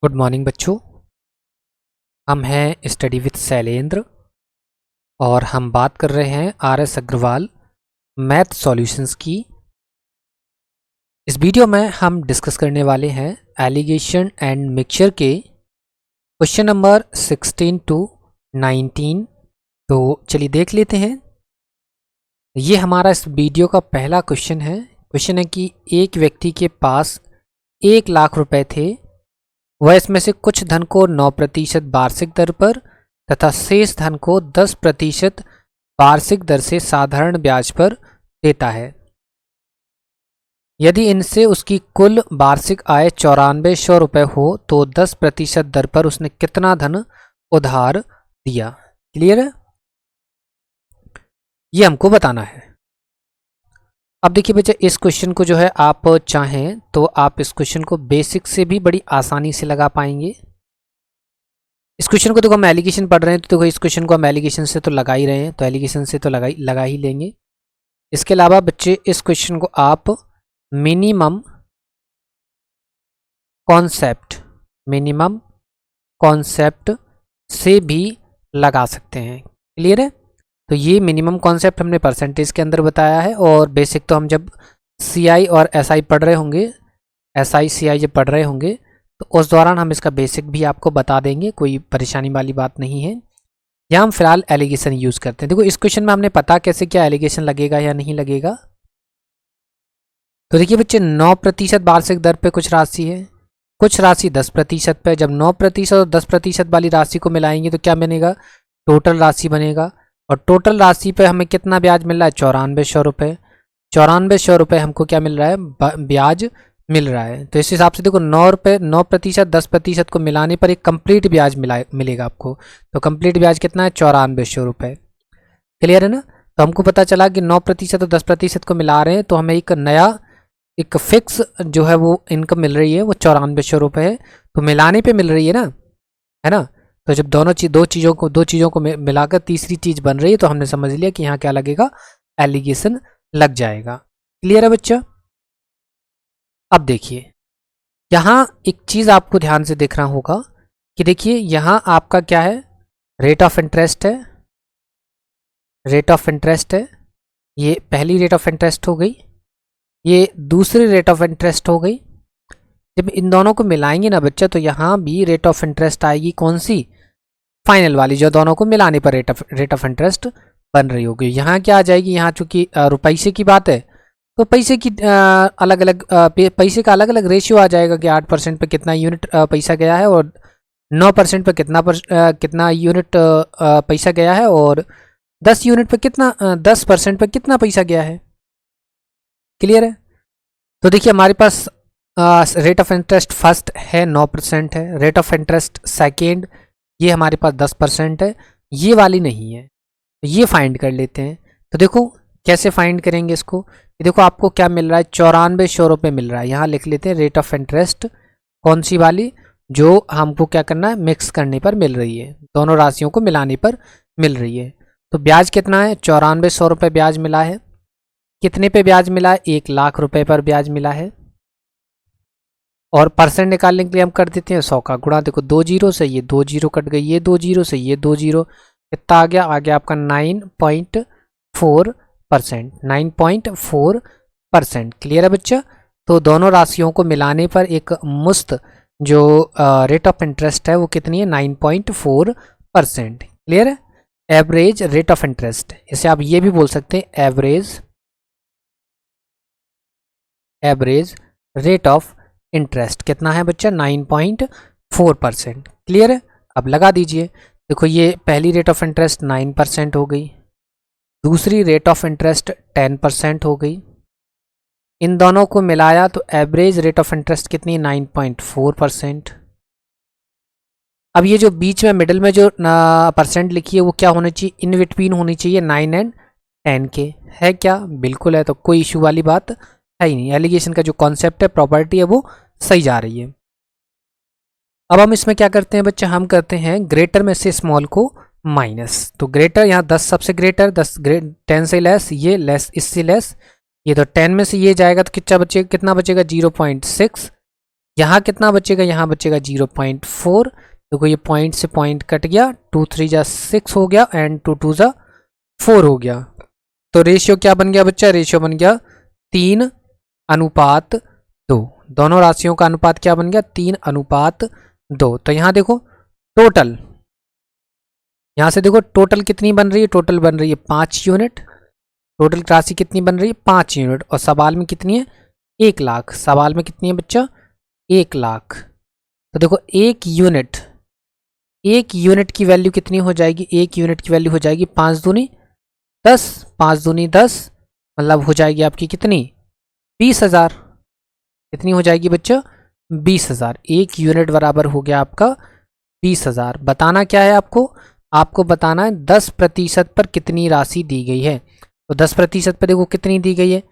Good morning बच्चों। हम हैं स्टडी विद शैलेंद्र और हम बात कर रहे हैं आर.एस. अग्रवाल मैथ सॉल्यूशंस की। इस वीडियो में हम डिस्कस करने वाले हैं एलिगेशन एंड मिक्सचर के क्वेश्चन नंबर 16 टू 19। तो चलिए देख लेते हैं। ये हमारा इस वीडियो का पहला क्वेश्चन है। क्वेश्चन है कि एक व्यक्ति के पास 1 लाख रुपए थे। वह इसमें से कुछ धन को 9% वार्षिक दर पर तथा शेष धन को 10% वार्षिक दर से साधारण ब्याज पर देता है। यदि इनसे उसकी कुल वार्षिक आय 9400 रुपये हो तो 10% दर पर उसने कितना धन उधार दिया। क्लियर है? ये हमको बताना है। अब देखिए बच्चे, इस क्वेश्चन को जो है आप चाहें तो आप इस क्वेश्चन को बेसिक से भी बड़ी आसानी से लगा पाएंगे। इस क्वेश्चन को देखो हम एलिगेशन पढ़ रहे हैं तो देखो इस क्वेश्चन को हम एलिगेशन से तो लगा ही रहे हैं, तो एलिगेशन से तो लगा ही लेंगे। इसके अलावा बच्चे इस क्वेश्चन को आप मिनिमम कॉन्सेप्ट से भी लगा सकते हैं। क्लियर है? तो ये मिनिमम कॉन्सेप्ट हमने परसेंटेज के अंदर बताया है, और बेसिक तो हम जब सीआई और एसआई पढ़ रहे होंगे, एसआई सीआई जब पढ़ रहे होंगे तो उस दौरान हम इसका बेसिक भी आपको बता देंगे, कोई परेशानी वाली बात नहीं है। यहाँ हम फिलहाल एलिगेशन यूज़ करते हैं। देखो इस क्वेश्चन में हमने पता कैसे क्या एलिगेशन लगेगा या नहीं लगेगा। तो देखिए बच्चे, 9% वार्षिक दर पे कुछ राशि है, कुछ राशि 10% पे। जब 9% और 10% वाली राशि को मिलाएंगे तो क्या बनेगा? टोटल राशि बनेगा। और टोटल राशि पे हमें कितना ब्याज मिल रहा है? 9400 रुपये। 9400 रुपये हमको क्या मिल रहा है? ब्याज मिल रहा है। तो इस हिसाब से देखो 9% 10% को मिलाने पर एक कंप्लीट ब्याज मिलेगा आपको। तो कंप्लीट ब्याज कितना है? 9400 रुपये। क्लियर है ना? तो हमको पता चला कि 9% और 10% को मिला रहे हैं तो हमें एक फिक्स जो है वो इनकम मिल रही है, वो 9400 रुपये है। तो मिलाने पे मिल रही है ना, है ना? तो जब दो चीज़ों को मिलाकर तीसरी चीज़ बन रही है तो हमने समझ लिया कि यहाँ क्या लगेगा? एलिगेशन लग जाएगा। क्लियर है बच्चा? अब देखिए, यहाँ एक चीज़ आपको ध्यान से देखना होगा कि देखिए यहाँ आपका क्या है? रेट ऑफ इंटरेस्ट है। ये पहली रेट ऑफ इंटरेस्ट हो गई, ये दूसरी रेट ऑफ इंटरेस्ट हो गई। जब इन दोनों को मिलाएंगे ना बच्चा तो यहाँ भी रेट ऑफ इंटरेस्ट आएगी। कौन सी? फाइनल वाली, जो दोनों को मिलाने पर रेट ऑफ इंटरेस्ट बन रही होगी। यहाँ क्या आ जाएगी? यहाँ चूंकि पैसे की बात है तो पैसे की पैसे का अलग अलग रेशियो आ जाएगा कि 8% पे कितना यूनिट पैसा गया है, और 9% पे कितना यूनिट पैसा गया है, और 10% पे कितना पैसा गया है। क्लियर है? तो देखिए हमारे पास रेट ऑफ इंटरेस्ट फर्स्ट है 9% है, रेट ऑफ इंटरेस्ट सेकेंड ये हमारे पास 10% है, ये वाली नहीं है। तो ये फाइंड कर लेते हैं। तो देखो कैसे फाइंड करेंगे इसको। ये देखो आपको क्या मिल रहा है? 9400 रुपये मिल रहा है। यहाँ लिख लेते हैं रेट ऑफ इंटरेस्ट कौन सी वाली, जो हमको क्या करना है? मिक्स करने पर मिल रही है, दोनों राशियों को मिलाने पर मिल रही है। तो ब्याज कितना है? 9400 रुपये ब्याज मिला है। कितने पे ब्याज मिला है? 1 लाख रुपए पर ब्याज मिला है। और परसेंट निकालने के लिए हम कर देते हैं 100 का गुणा। देखो 2 जीरो से ये 2 जीरो कट गई, ये 2 जीरो से ये 2 जीरो, कितना आ गया? आपका 9.4%। 9.4%। क्लियर है बच्चा? तो दोनों राशियों को मिलाने पर एक मुश्त जो रेट ऑफ इंटरेस्ट है वो कितनी है? 9.4%। क्लियर है? एवरेज रेट ऑफ इंटरेस्ट, इसे आप ये भी बोल सकते हैं एवरेज रेट ऑफ इंटरेस्ट कितना है बच्चा? 9.4%। क्लियर है? अब लगा दीजिए। देखो ये पहली रेट ऑफ इंटरेस्ट 9% हो गई, दूसरी रेट ऑफ इंटरेस्ट 10% हो गई। इन दोनों को मिलाया तो एवरेज रेट ऑफ इंटरेस्ट कितनी? 9.4%। अब ये जो बीच में मिडिल में जो परसेंट लिखी है वो क्या होनी चाहिए? इन बिटवीन होनी चाहिए 9 और 10 के। है क्या? बिल्कुल है। तो कोई इशू वाली बात है ही नहीं। एलिगेशन का जो कॉन्सेप्ट है, प्रॉपर्टी है, वो सही जा रही है। अब हम इसमें क्या करते हैं बच्चे? हम करते हैं ग्रेटर में से स्मॉल को माइनस। तो ग्रेटर यहाँ 10 सबसे ग्रेटर, 10 से लेस, ये लेस इससे लेस, ये तो 10 में से ये जाएगा तो कितना बचेगा? 0.6। यहाँ कितना बचेगा, यहाँ बचेगा 0.4। देखो ये पॉइंट से पॉइंट कट गया, 2 3 जा 6 हो गया एंड 2 2 जा 4 हो गया। तो रेशियो क्या बन गया बच्चा, रेशियो बन गया 3:2। दोनों राशियों का अनुपात क्या बन गया, 3:2। तो यहाँ देखो टोटल, यहाँ से देखो टोटल कितनी बन रही है, टोटल बन रही है 5 यूनिट। टोटल राशि कितनी बन रही है, 5 यूनिट। और सवाल में कितनी है, 1 लाख। सवाल में कितनी है बच्चा, 1 लाख। तो देखो एक यूनिट की वैल्यू कितनी हो जाएगी, एक यूनिट की वैल्यू हो जाएगी 5 दूनी 10, 5 दूनी 10, मतलब हो जाएगी आपकी कितनी, 20,000। कितनी हो जाएगी बच्चा, 20,000। एक यूनिट बराबर हो गया आपका 20,000। बताना क्या है आपको, आपको बताना है 10% पर कितनी राशि दी गई है। तो 10% पर देखो कितनी दी गई है,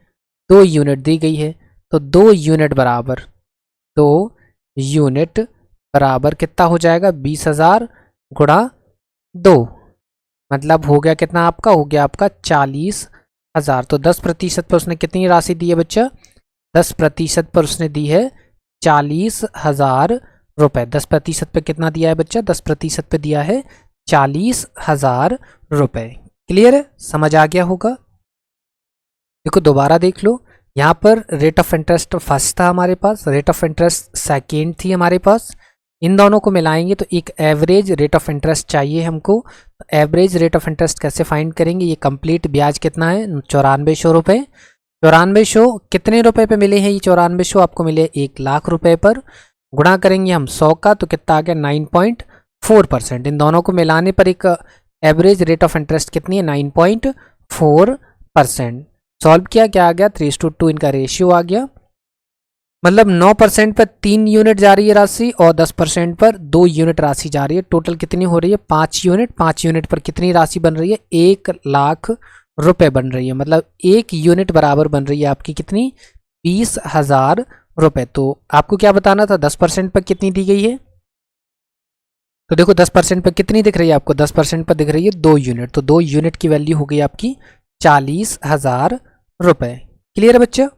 2 यूनिट दी गई है। तो 2 यूनिट बराबर, 2 यूनिट बराबर कितना हो जाएगा, 20,000 गुणा 2, मतलब हो गया कितना आपका, हो गया आपका 40,000। तो 10% पर उसने कितनी राशि दी है बच्चा, 10% पर उसने दी है 40,000 रुपये। 10% पे कितना दिया है बच्चा, 10% पे दिया है 40,000 रुपये। क्लियर है, समझ आ गया होगा। देखो दोबारा देख लो, यहाँ पर रेट ऑफ इंटरेस्ट फर्स्ट था हमारे पास, रेट ऑफ इंटरेस्ट सेकेंड थी हमारे पास। इन दोनों को मिलाएंगे तो एक एवरेज रेट ऑफ इंटरेस्ट चाहिए हमको। एवरेज रेट ऑफ इंटरेस्ट कैसे फाइंड करेंगे, ये कंप्लीट ब्याज कितना है, 9400 रुपये। 9400 कितने रुपए पे मिले हैं, ये 9400 आपको मिले 1 लाख रुपए पर। गुणा करेंगे हम 100 का, तो कितना आ गया 9.4%। इन दोनों को मिलाने पर एक एवरेज रेट ऑफ इंटरेस्ट कितनी है, 9.4%। सॉल्व किया, क्या आ गया, 3:2 इनका रेशियो आ गया। मतलब 9% पर 3 यूनिट जा रही है राशि और 10% पर 2 यूनिट राशि जा रही है। टोटल कितनी हो रही है, 5 यूनिट। 5 यूनिट पर कितनी राशि बन रही है, 1 लाख रुपए बन रही है। मतलब एक यूनिट बराबर बन रही है आपकी कितनी, 20,000 रुपए। तो आपको क्या बताना था, 10% पर कितनी दी गई है। तो देखो 10% पर कितनी दिख रही है आपको, 10% पर दिख रही है 2 यूनिट। तो 2 यूनिट की वैल्यू हो गई आपकी 40,000 रुपए। क्लियर है बच्चा,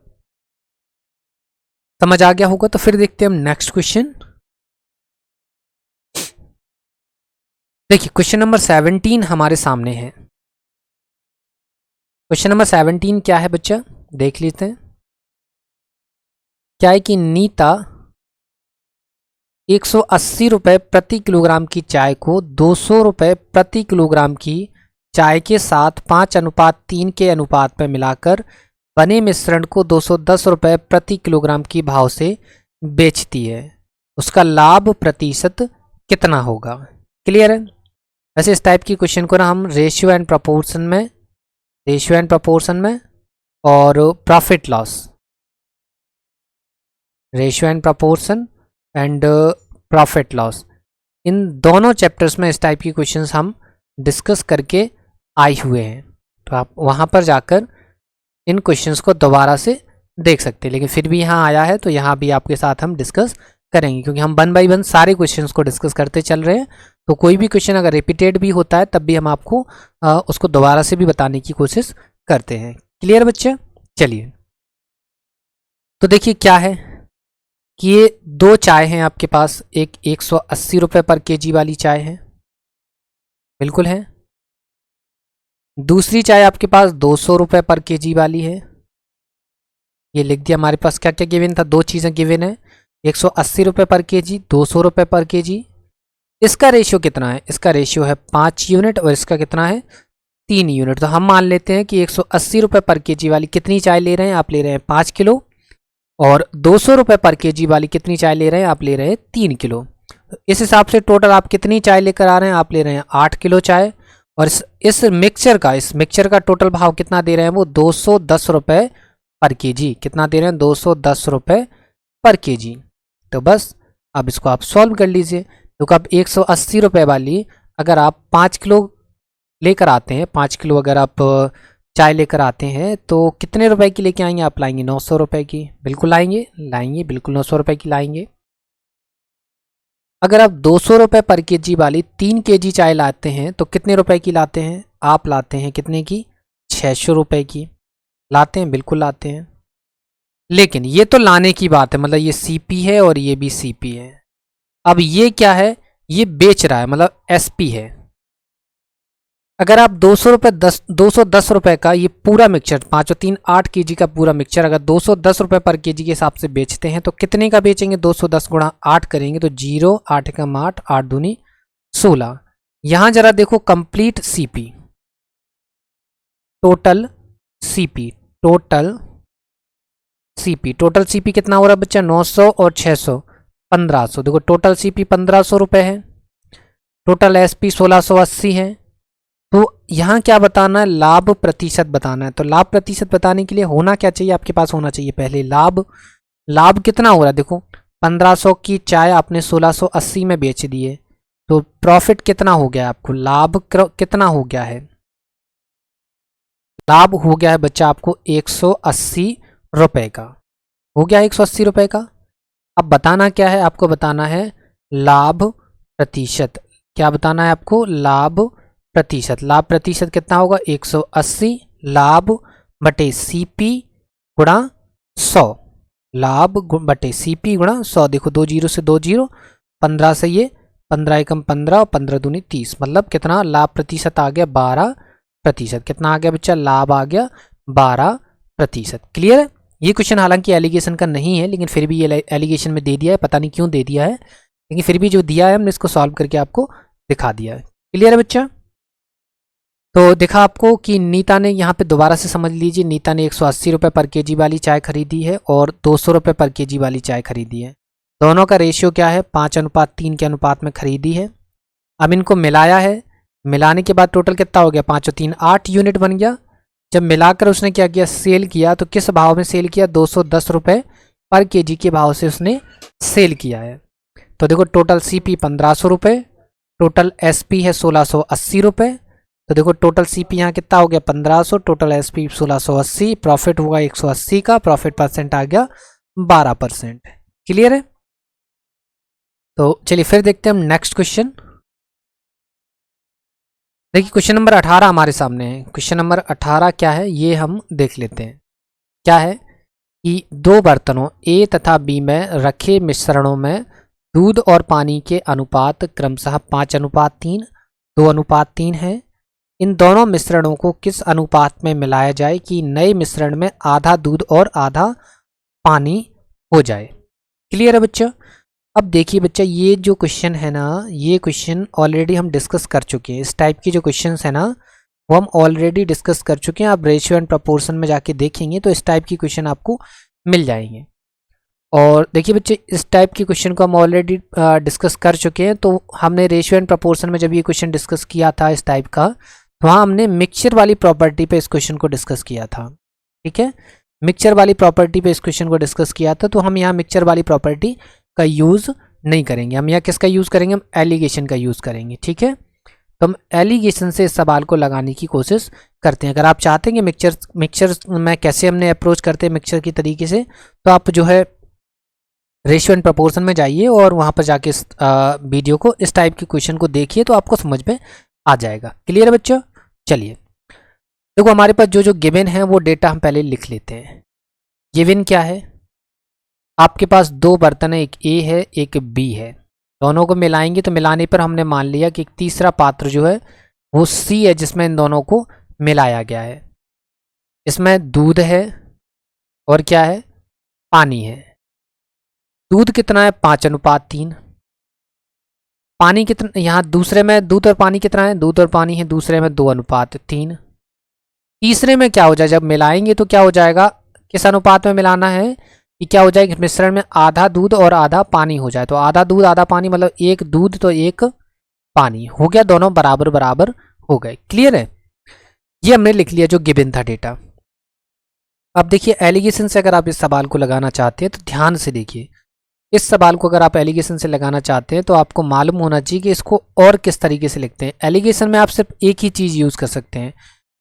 समझ आ गया होगा। तो फिर देखते हैं हम नेक्स्ट क्वेश्चन। देखिए क्वेश्चन नंबर 17 हमारे सामने है। क्वेश्चन नंबर 17 क्या है बच्चा, देख लेते हैं। क्या है कि नीता 180 रुपये प्रति किलोग्राम की चाय को 200 रुपये प्रति किलोग्राम की चाय के साथ 5:3 के अनुपात में मिलाकर बने मिश्रण को 210 रुपये प्रति किलोग्राम की भाव से बेचती है। उसका लाभ प्रतिशत कितना होगा। क्लियर है। वैसे इस टाइप की क्वेश्चन को ना हम रेशियो एंड प्रपोर्शन में और profit loss, ratio and proportion and profit loss, इन दोनों चैप्टर्स में इस टाइप की क्वेश्चंस हम डिस्कस करके आए हुए हैं। तो आप वहाँ पर जाकर इन क्वेश्चंस को दोबारा से देख सकते हैं। लेकिन फिर भी यहाँ आया है तो यहाँ भी आपके साथ हम डिस्कस करेंगे, क्योंकि हम 1 बाय 1 सारे क्वेश्चंस को डिस्कस करते चल रहे हैं। तो कोई भी क्वेश्चन अगर रिपीटेड भी होता है तब भी हम आपको उसको दोबारा से भी बताने की कोशिश करते हैं। क्लियर बच्चे, चलिए। तो देखिए क्या है कि ये 2 चाय हैं आपके पास। एक 180 रुपये पर केजी वाली चाय है, बिल्कुल है। दूसरी चाय आपके पास 200 रुपये पर केजी वाली है। ये लिख दिया हमारे पास। क्या क्या गिवन था, 2 चीज़ें गिवन है, 180 रुपये पर केजी, 200 रुपये पर केजी। इसका रेशियो कितना है, इसका रेशियो है 5 यूनिट और इसका कितना है 3 यूनिट। तो हम मान लेते हैं कि 180 रुपये पर केजी वाली कितनी चाय ले रहे हैं, आप ले रहे हैं 5 किलो। और 200 रुपये पर केजी वाली कितनी चाय ले रहे हैं, आप ले रहे हैं 3 किलो। इस हिसाब से टोटल आप कितनी चाय लेकर आ रहे हैं, आप ले रहे हैं 8 किलो चाय। और इस मिक्सचर का टोटल भाव कितना दे रहे हैं, वो 210 रुपये पर केजी। कितना दे रहे हैं, 210 रुपये पर केजी। तो बस अब इसको आप सॉल्व कर लीजिए। तो अब 180 रुपये वाली अगर आप 5 किलो लेकर आते हैं, 5 किलो अगर आप चाय लेकर आते हैं तो कितने रुपए की लेके आएंगे, आप लाएंगे 900 रुपये की। बिल्कुल लाएंगे बिल्कुल 900 रुपये की लाएंगे। अगर आप 200 रुपये पर केजी वाली 3 केजी चाय लाते हैं तो कितने रुपए की लाते हैं, आप लाते हैं कितने की, 600 रुपये की लाते हैं, बिल्कुल लाते हैं। लेकिन ये तो लाने की बात है, मतलब ये सीपी है और ये भी सीपी है। अब ये क्या है, ये बेच रहा है, मतलब एसपी है। अगर आप 210 रुपए का ये पूरा मिक्सचर 5 और 3 8 केजी का पूरा मिक्सचर अगर 210 रुपए पर केजी के हिसाब से बेचते हैं तो कितने का बेचेंगे? 210 गुणा 8 करेंगे तो 0, 8 का 8, 8 दूनी 16। यहां जरा देखो complete CP, total CP, total CP कितना हो रहा है बच्चा? 900 और 600 1500। देखो टोटल सीपी 1500 रुपए है, टोटल एसपी 1680 है। तो यहाँ क्या बताना है? लाभ प्रतिशत बताना है। तो लाभ प्रतिशत बताने के लिए होना क्या चाहिए आपके पास? होना चाहिए पहले लाभ। लाभ कितना हो रहा है? देखो 1500 की चाय आपने 1680 में बेच दिए, तो प्रॉफिट कितना हो गया आपको? लाभ कितना हो गया है? लाभ हो गया है बच्चा आपको 180 रुपए का, हो गया 180 रुपए का। अब बताना क्या है आपको? बताना है लाभ प्रतिशत। क्या बताना है आपको? लाभ प्रतिशत। लाभ प्रतिशत कितना होगा? 180 लाभ बटे सीपी गुणा 100, लाभ बटे सीपी गुणा 100। देखो 2 जीरो से 2 जीरो, 15 से ये 15 एकम 15 और 15 दूनी 30, मतलब कितना लाभ प्रतिशत आ गया? 12%। कितना आ गया बच्चा? लाभ आ गया 12%। क्लियर है? ये क्वेश्चन हालांकि एलिगेशन का नहीं है, लेकिन फिर भी ये एलिगेशन में दे दिया है, पता नहीं क्यों दे दिया है, लेकिन फिर भी जो दिया है हमने इसको सॉल्व करके आपको दिखा दिया है। क्लियर है बच्चा? तो देखा आपको कि नीता ने यहाँ पे दोबारा से समझ लीजिए, नीता ने 180 रुपये पर केजी वाली चाय खरीदी है और 200 रुपये पर केजी वाली चाय खरीदी है। दोनों का रेशियो क्या है? 5:3 के अनुपात में खरीदी है। अब इनको मिलाया है, मिलाने के बाद टोटल कितना हो गया? 5 और 3 8 यूनिट बन गया। जब मिलाकर उसने क्या किया? सेल किया। तो किस भाव में सेल किया? 210 रुपये पर केजी के भाव से उसने सेल किया है। तो देखो टोटल सीपी 1500 रुपये, टोटल एसपी है 1680 रुपये। तो देखो टोटल सीपी यहाँ कितना हो गया? 1500, टोटल एसपी 1680, प्रॉफिट हुआ 180 का, प्रॉफिट परसेंट आ गया 12%। क्लियर है? तो चलिए फिर देखते हैं हम नेक्स्ट क्वेश्चन। देखिए क्वेश्चन नंबर 18 हमारे सामने है। क्वेश्चन नंबर 18 क्या है ये हम देख लेते हैं। क्या है कि दो बर्तनों ए तथा बी में रखे मिश्रणों में दूध और पानी के अनुपात क्रमशः 5:3, 2:3 है। इन दोनों मिश्रणों को किस अनुपात में मिलाया जाए कि नए मिश्रण में आधा दूध और आधा पानी हो जाए? क्लियर है बच्चा? अब देखिए बच्चा, ये जो क्वेश्चन है ना, ये क्वेश्चन ऑलरेडी हम डिस्कस कर चुके हैं। इस टाइप की जो क्वेश्चंस है ना वो हम ऑलरेडी डिस्कस कर चुके हैं। आप रेशियो एंड प्रपोर्शन में जाके देखेंगे तो इस टाइप की क्वेश्चन आपको मिल जाएंगे। और देखिए बच्चे, इस टाइप की क्वेश्चन को हम ऑलरेडी डिस्कस कर चुके हैं। तो हमने रेशियो एंड प्रपोर्शन में जब ये क्वेश्चन डिस्कस किया था इस टाइप का, तो वहाँ हमने मिक्सचर वाली प्रॉपर्टी पे इस क्वेश्चन को डिस्कस किया था। ठीक है, मिक्सचर वाली प्रॉपर्टी पे इस क्वेश्चन को डिस्कस किया था। तो हम यहाँ मिक्सचर वाली प्रॉपर्टी का यूज़ नहीं करेंगे, हम यहाँ किसका यूज़ करेंगे? हम एलिगेशन का यूज़ करेंगे। ठीक है, तो हम एलिगेशन से इस सवाल को लगाने की कोशिश करते हैं। अगर आप चाहते हैं कि मिक्सचर में कैसे हमने अप्रोच करते हैं मिक्सचर की तरीके से, तो आप जो है रेशियो एंड प्रपोर्शन में जाइए और वहाँ पर जाके इस वीडियो को, इस टाइप के क्वेश्चन को देखिए तो आपको समझ में आ जाएगा। क्लियर है बच्चों? चलिए देखो, हमारे पास जो जो गिवन है वो डेटा हम पहले लिख लेते हैं। गिवन क्या है? आपके पास दो बर्तन है, एक ए है एक बी है। दोनों को मिलाएंगे तो मिलाने पर हमने मान लिया कि एक तीसरा पात्र जो है वो सी है, जिसमें इन दोनों को मिलाया गया है। इसमें दूध है और क्या है? पानी है। दूध कितना है? 5:3। पानी कितना? यहाँ दूसरे में दूध और पानी कितना है? दूध और पानी है दूसरे में 2:3। तीसरे में क्या हो जाए? जब मिलाएंगे तो क्या हो जाएगा? किस अनुपात में मिलाना है कि क्या हो जाएगा? मिश्रण में आधा दूध और आधा पानी हो जाए। तो आधा दूध आधा पानी मतलब एक दूध तो एक पानी हो गया, दोनों बराबर बराबर हो गए। क्लियर है? ये हमने लिख लिया जो गिवन था डेटा। अब देखिए एलिगेशन से अगर आप इस सवाल को लगाना चाहते हैं तो ध्यान से देखिए। इस सवाल को अगर आप एलिगेशन से लगाना चाहते हैं तो आपको मालूम होना चाहिए कि इसको और किस तरीके से लिखते हैं। एलिगेशन में आप सिर्फ एक ही चीज़ यूज़ कर सकते हैं,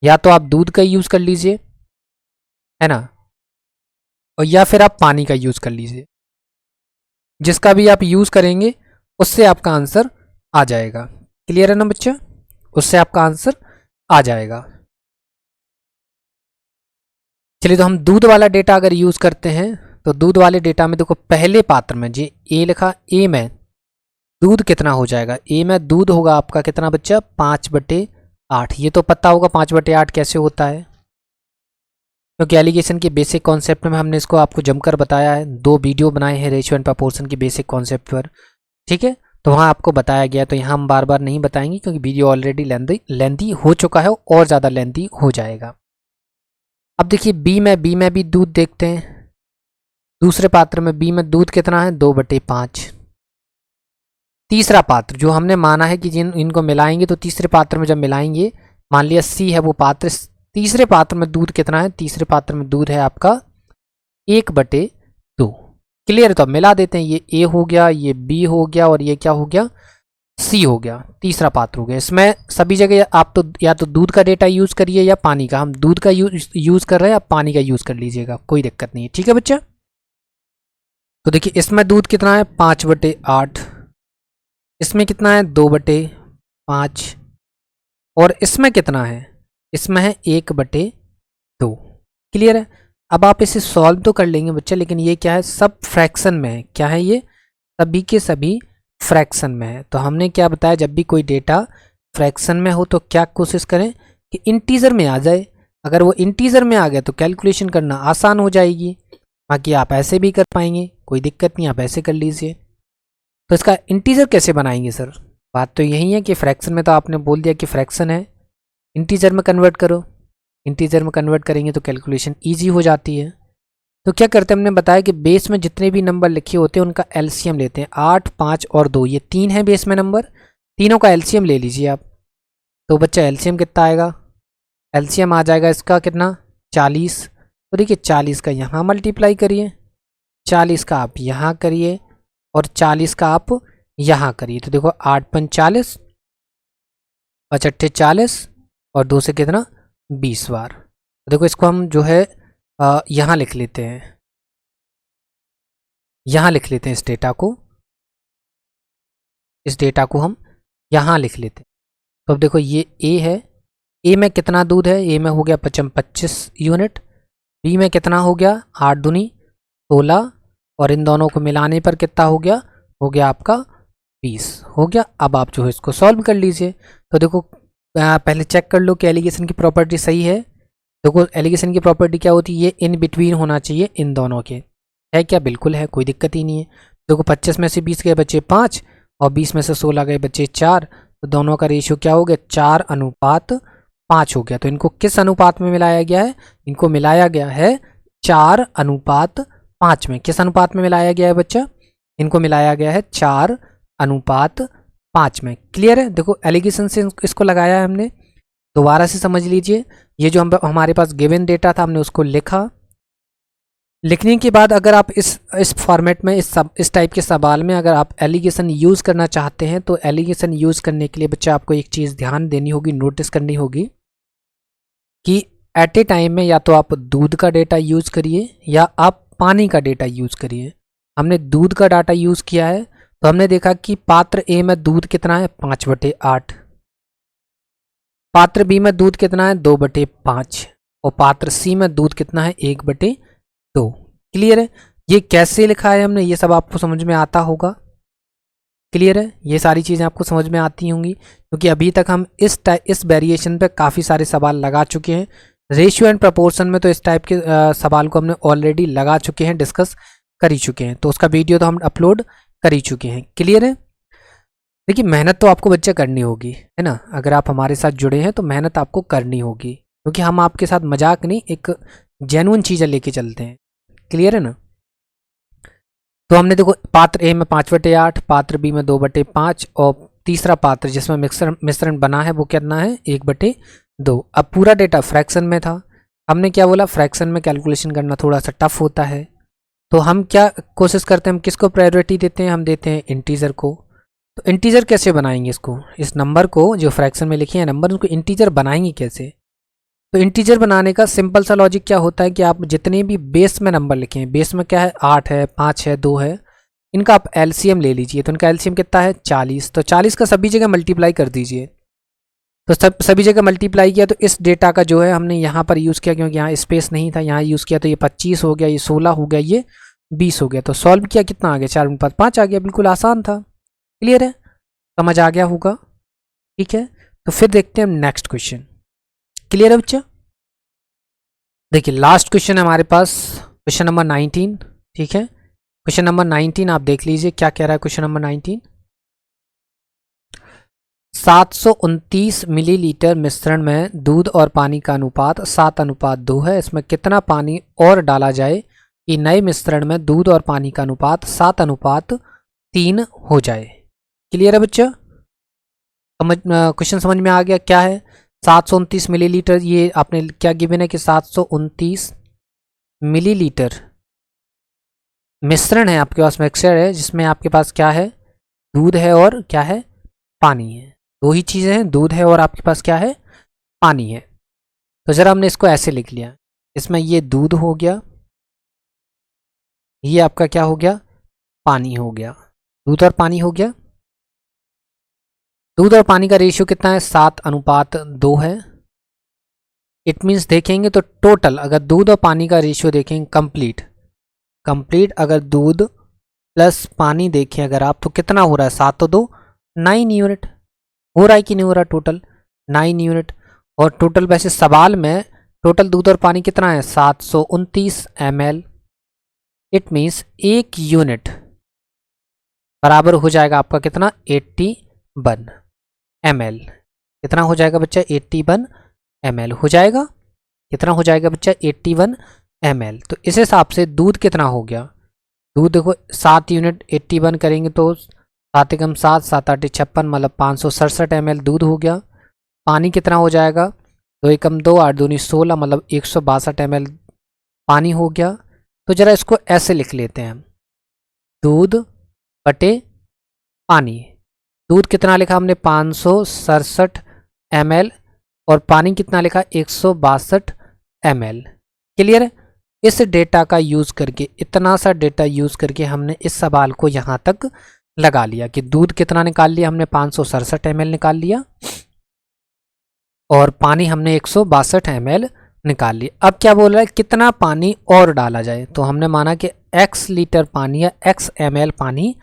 या तो आप दूध का यूज़ कर लीजिए, है ना, और या फिर आप पानी का यूज़ कर लीजिए। जिसका भी आप यूज़ करेंगे उससे आपका आंसर आ जाएगा। क्लियर है ना बच्चा? उससे आपका आंसर आ जाएगा। चलिए, तो हम दूध वाला डेटा अगर यूज़ करते हैं तो दूध वाले डेटा में देखो पहले पात्र में जी ए लिखा, ए में दूध कितना हो जाएगा, ए में दूध होगा आपका कितना बच्चा 5/8। ये तो पता होगा 5/8 कैसे होता है, क्योंकि एलिगेशन के बेसिक कॉन्सेप्ट में हमने इसको आपको जमकर बताया है। 2 वीडियो बनाए हैं रेशियो एंड प्रोपोर्शन के बेसिक कॉन्सेप्ट पर, ठीक है। तो वहाँ आपको बताया गया, तो यहाँ हम बार बार नहीं बताएंगे क्योंकि वीडियो ऑलरेडी लेंथी हो चुका है और ज़्यादा लेंथी हो जाएगा। अब देखिए बी में भी दूध देखते हैं। दूसरे पात्र में बी में दूध कितना है 2/5। तीसरा पात्र जो हमने माना है कि जिन इनको मिलाएंगे तो तीसरे पात्र में जब मिलाएंगे, मान लिया सी है वो पात्र, तीसरे पात्र में दूध कितना है, तीसरे पात्र में दूध है आपका 1/2। क्लियर, तो अब मिला देते हैं, ये ए हो गया, ये बी हो गया और ये क्या हो गया सी हो गया, तीसरा पात्र हो गया। इसमें सभी जगह आप तो या तो दूध का डेटा यूज़ करिए या पानी का, हम दूध का यूज़ कर रहे हैं, आप पानी का यूज़ कर लीजिएगा, कोई दिक्कत नहीं है, ठीक है बच्चा। तो देखिए इसमें दूध कितना है 5/8, इसमें कितना है 2/5 और इसमें कितना है, इसमें है 1/2। क्लियर है। अब आप इसे सॉल्व तो कर लेंगे बच्चा, लेकिन ये क्या है सब फ्रैक्शन में है। क्या है ये, सभी के सभी फ्रैक्शन में है। तो हमने क्या बताया, जब भी कोई डेटा फ्रैक्शन में हो तो क्या कोशिश करें कि इंटीजर में आ जाए। अगर वो इंटीजर में आ गया तो कैलकुलेशन करना आसान हो जाएगी, बाकी आप ऐसे भी कर पाएंगे, कोई दिक्कत नहीं, आप ऐसे कर लीजिए। तो इसका इंटीजर कैसे बनाएंगे सर, बात तो यही है कि फ्रैक्शन में तो आपने बोल दिया कि फ्रैक्शन है, इंटीजर में कन्वर्ट करो। इंटीजर में कन्वर्ट करेंगे तो कैलकुलेशन ईजी हो जाती है। तो क्या करते हैं, हमने बताया कि बेस में जितने भी नंबर लिखे होते हैं उनका एलसीएम लेते हैं। 8, 5 और 2, ये 3 है बेस में नंबर, तीनों का एलसीएम ले लीजिए आप। तो बच्चा एलसीएम कितना आएगा, एलसीएम आ जाएगा इसका कितना 40। तो देखिए 40 का यहाँ मल्टीप्लाई करिए, 40 का आप यहाँ करिए और 40 का आप यहाँ करिए। तो देखो 8 × 5 = 40, 5 × 8 = 40 और 2 से कितना 20 बार। तो देखो इसको हम जो है यहाँ लिख लेते हैं, यहाँ लिख लेते हैं इस डेटा को हम यहाँ लिख लेते हैं। तो अब देखो ये ए है, ए में कितना दूध है, ए में हो गया 25 यूनिट, बी में कितना हो गया 8 दूनी 16 और इन दोनों को मिलाने पर कितना हो गया आपका 20 हो गया। अब आप जो है इसको सॉल्व कर लीजिए। तो देखो पहले चेक कर लो कि एलिगेशन की प्रॉपर्टी सही है। देखो एलिगेशन की प्रॉपर्टी क्या होती है, ये इन बिटवीन होना चाहिए इन दोनों के, है क्या, बिल्कुल है, कोई दिक्कत ही नहीं है। देखो 25 में से 20 गए बच्चे 5 और 20 में से 16 गए बच्चे 4, तो दोनों का रेशियो क्या हो गया 4:5 हो गया। तो इनको किस अनुपात में मिलाया गया है, इनको मिलाया गया है 4:5 में। किस अनुपात में मिलाया गया है बच्चा, इनको मिलाया गया है 4:5 में। क्लियर है। देखो एलिगेशन से इसको लगाया है हमने, दोबारा से समझ लीजिए। ये जो हमारे पास गिवन डेटा था हमने उसको लिखा, लिखने के बाद अगर आप इस फॉर्मेट में इस टाइप के सवाल में अगर आप एलिगेशन यूज़ करना चाहते हैं तो एलिगेशन यूज़ करने के लिए बच्चा आपको एक चीज़ ध्यान देनी होगी, नोटिस करनी होगी कि एट ए टाइम में या तो आप दूध का डेटा यूज़ करिए या आप पानी का डेटा यूज़ करिए। हमने दूध का डाटा यूज़ किया है तो हमने देखा कि पात्र ए में दूध कितना है 5/8, पात्र बी में दूध कितना है 2/5 और पात्र सी में दूध कितना है 1/2। क्लियर है। ये कैसे लिखा है हमने, ये सब आपको समझ में आता होगा। क्लियर है, ये सारी चीज़ें आपको समझ में आती होंगी क्योंकि अभी तक हम इस वेरिएशन पे काफ़ी सारे सवाल लगा चुके हैं। रेशियो एंड प्रपोर्शन में तो इस टाइप के सवाल को हमने ऑलरेडी लगा चुके हैं, डिस्कस कर ही चुके हैं, तो उसका वीडियो तो हम अपलोड कर ही चुके हैं। क्लियर है। देखिए मेहनत तो आपको बच्चे करनी होगी, है ना, अगर आप हमारे साथ जुड़े हैं तो मेहनत आपको करनी होगी क्योंकि हम आपके साथ मजाक नहीं, एक जेन्युइन चीज़ें लेके चलते हैं। क्लियर है ना। तो हमने देखो पात्र ए में 5/8, पात्र बी में 2/5 और तीसरा पात्र जिसमें मिश्रण बना है वो कितना है 1/2। अब पूरा डेटा फ्रैक्शन में था, हमने क्या बोला फ्रैक्शन में कैलकुलेशन करना थोड़ा सा टफ होता है, तो हम क्या कोशिश करते हैं, हम किसको प्रायोरिटी देते हैं, हम देते हैं इंटीजर को। तो इंटीजर कैसे बनाएंगे इसको, इस नंबर को जो फ्रैक्शन में लिखे हैं नंबर उसको इंटीजर बनाएंगे कैसे। तो इंटीजर बनाने का सिंपल सा लॉजिक क्या होता है कि आप जितने भी बेस में नंबर लिखें, बेस में क्या है 8 है 5 है 2 है, इनका आप एलसीएम ले लीजिए। तो इनका एलसीएम कितना है 40, तो 40 का सभी जगह मल्टीप्लाई कर दीजिए। तो सभी जगह मल्टीप्लाई किया तो इस डेटा का जो है हमने यहाँ पर यूज़ किया, क्योंकि यहाँ स्पेस नहीं था, यहाँ यूज़ किया तो ये 25 हो गया, ये 16 हो गया, ये 20 हो गया। तो सॉल्व किया कितना आ गया, 4/5 आ गया। बिल्कुल आसान था। क्लियर है, समझ आ गया होगा। ठीक है, तो फिर देखते हैं हम नेक्स्ट क्वेश्चन। क्लियर है बच्चा। देखिए लास्ट क्वेश्चन है हमारे पास, क्वेश्चन नंबर 19। ठीक है, क्वेश्चन नंबर 19 आप देख लीजिए क्या कह रहा है। क्वेश्चन नंबर 19, 729 मिलीलीटर मिश्रण में दूध और पानी का अनुपात 7:2 है। इसमें कितना पानी और डाला जाए कि नए मिश्रण में दूध और पानी का अनुपात 7:3 हो जाए। क्लियर है बच्चा, क्वेश्चन समझ में आ गया क्या है। 729 मिलीलीटर, ये आपने क्या गिवन है कि 729 मिलीलीटर मिश्रण है आपके पास, मिक्सचर है जिसमें आपके पास क्या है, दूध है और क्या है, पानी है। दो ही चीज़ें हैं, दूध है और आपके पास क्या है, पानी है। तो ज़रा हमने इसको ऐसे लिख लिया, इसमें ये दूध हो गया, ये आपका क्या हो गया, पानी हो गया। दूध और पानी हो गया। दूध और पानी का रेशियो कितना है, 7:2 है। इट मीन्स देखेंगे तो टोटल अगर दूध और पानी का रेशियो देखेंगे कंप्लीट अगर दूध प्लस पानी देखें अगर आप, तो कितना हो रहा है, 7 और 2 9 यूनिट हो रहा है कि नहीं हो रहा, टोटल 9 यूनिट। और टोटल वैसे सवाल में टोटल दूध और पानी कितना है, 729 ml। इट मीन्स 1 यूनिट बराबर हो जाएगा आपका कितना, 81 ml। कितना हो जाएगा बच्चा, 81 ml हो जाएगा। कितना हो जाएगा बच्चा, 81 ml। तो इस हिसाब से दूध कितना हो गया, दूध देखो 7 यूनिट 81 करेंगे तो 7 एकम 7, 7 8 56, मतलब 567 ml दूध हो गया। पानी कितना हो जाएगा, 2 एकम 2, 8 दूनी 16, मतलब 162 ml पानी हो गया। तो ज़रा इसको ऐसे लिख लेते हैं, दूध बटे पानी। दूध कितना लिखा हमने, 567 ml, और पानी कितना लिखा, 162 ml। क्लियर है। इस डेटा का यूज़ करके, इतना सा डेटा यूज़ करके हमने इस सवाल को यहाँ तक लगा लिया कि दूध कितना निकाल लिया हमने, 567 ml निकाल लिया, और पानी हमने 162 ml निकाल लिया। अब क्या बोल रहा है, कितना पानी और डाला जाए। तो हमने माना कि x लीटर पानी या x ml पानी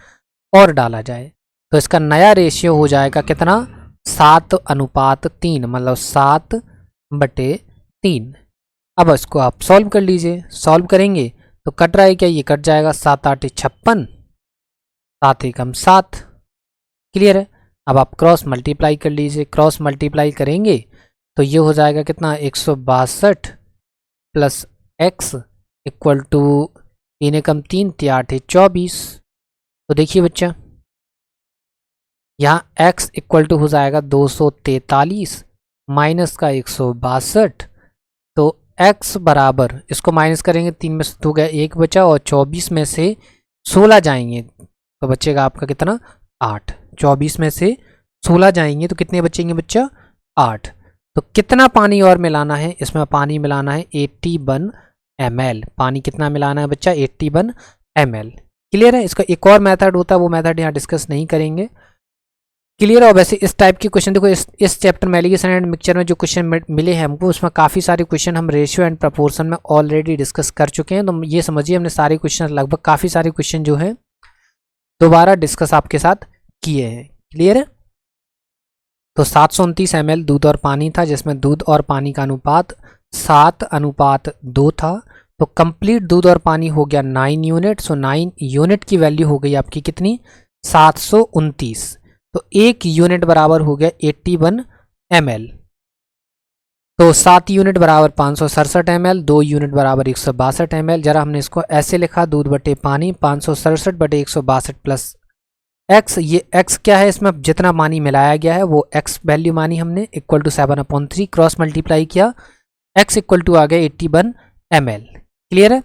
और डाला जाए। तो इसका नया रेशियो हो जाएगा कितना, 7:3, मतलब 7/3। अब इसको आप सॉल्व कर लीजिए। सॉल्व करेंगे तो कट रहा है क्या, ये कट जाएगा, 7 8 56, 7 एकम 7। क्लियर है। अब आप क्रॉस मल्टीप्लाई कर लीजिए। क्रॉस मल्टीप्लाई करेंगे तो ये हो जाएगा कितना, 162 प्लस x इक्वल टू 3 एकम 3, 3 8 24। तो देखिए बच्चा, यहाँ x इक्वल टू हो जाएगा 243 माइनस का 162। तो x बराबर, इसको माइनस करेंगे, 3 में से 2 गया, 1 बचा, और 24 में से 16 जाएंगे तो बचेगा आपका कितना, 8। 24 में से 16 जाएंगे तो कितने बचेंगे बच्चा, 8। तो कितना पानी और मिलाना है, इसमें पानी मिलाना है 81 ml। पानी कितना मिलाना है बच्चा, 81 ml। क्लियर है। इसका एक और मेथड होता है, वो मेथड यहाँ डिस्कस नहीं करेंगे। क्लियर है। और वैसे इस टाइप के क्वेश्चन देखो, इस चैप्टर में एलिगेशन एंड मिक्सचर में जो क्वेश्चन मिले हैं हमको, उसमें काफ़ी सारे क्वेश्चन हम रेशियो एंड प्रपोर्शन में ऑलरेडी डिस्कस कर चुके हैं। तो ये समझिए हमने सारे क्वेश्चन, लगभग काफ़ी सारे क्वेश्चन जो हैं दोबारा डिस्कस आपके साथ किए हैं। क्लियर है। तो 729 ml दूध और पानी था, जिसमें दूध और पानी का अनुपात 7:2 था। तो कंप्लीट दूध और पानी हो गया 9 यूनिट। सो 9 यूनिट की वैल्यू हो गई आपकी कितनी, 729। तो 1 यूनिट बराबर हो गया 81 ml। तो 7 यूनिट बराबर 567 ml, 2 यूनिट बराबर 162 ml। जरा हमने इसको ऐसे लिखा, दूध बटे पानी 567 बटे 162 प्लस x। ये x क्या है, इसमें जितना पानी मिलाया गया है वो x वैल्यू मानी हमने, इक्वल टू 7/3। क्रॉस मल्टीप्लाई किया, x इक्वल टू आ गया 81 ml। क्लियर है।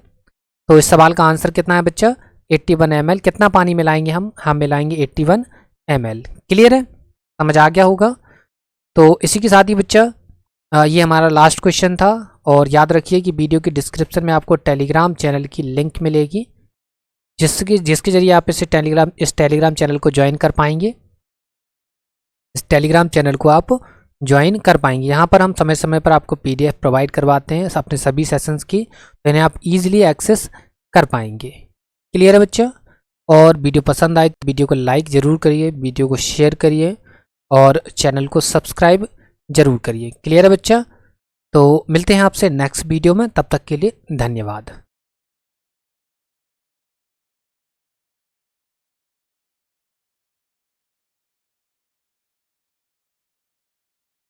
तो इस सवाल का आंसर कितना है बच्चा, 81 ml। कितना पानी मिलाएंगे हम मिलाएंगे 81 ml। क्लियर है, समझ आ गया होगा। तो इसी के साथ ही बच्चा ये हमारा लास्ट क्वेश्चन था। और याद रखिए कि वीडियो की डिस्क्रिप्शन में आपको टेलीग्राम चैनल की लिंक मिलेगी, जिसके जरिए आप इस टेलीग्राम चैनल को ज्वाइन कर पाएंगे। इस टेलीग्राम चैनल को आप ज्वाइन कर पाएंगे। यहाँ पर हम समय समय पर आपको PDF प्रोवाइड करवाते हैं अपने सभी सेशंस की, तो इन्हें आप इजीली एक्सेस कर पाएंगे। क्लियर है बच्चा? और वीडियो पसंद आए तो वीडियो को लाइक ज़रूर करिए, वीडियो को शेयर करिए और चैनल को सब्सक्राइब ज़रूर करिए। क्लियर है बच्चा? तो मिलते हैं आपसे नेक्स्ट वीडियो में, तब तक के लिए धन्यवाद।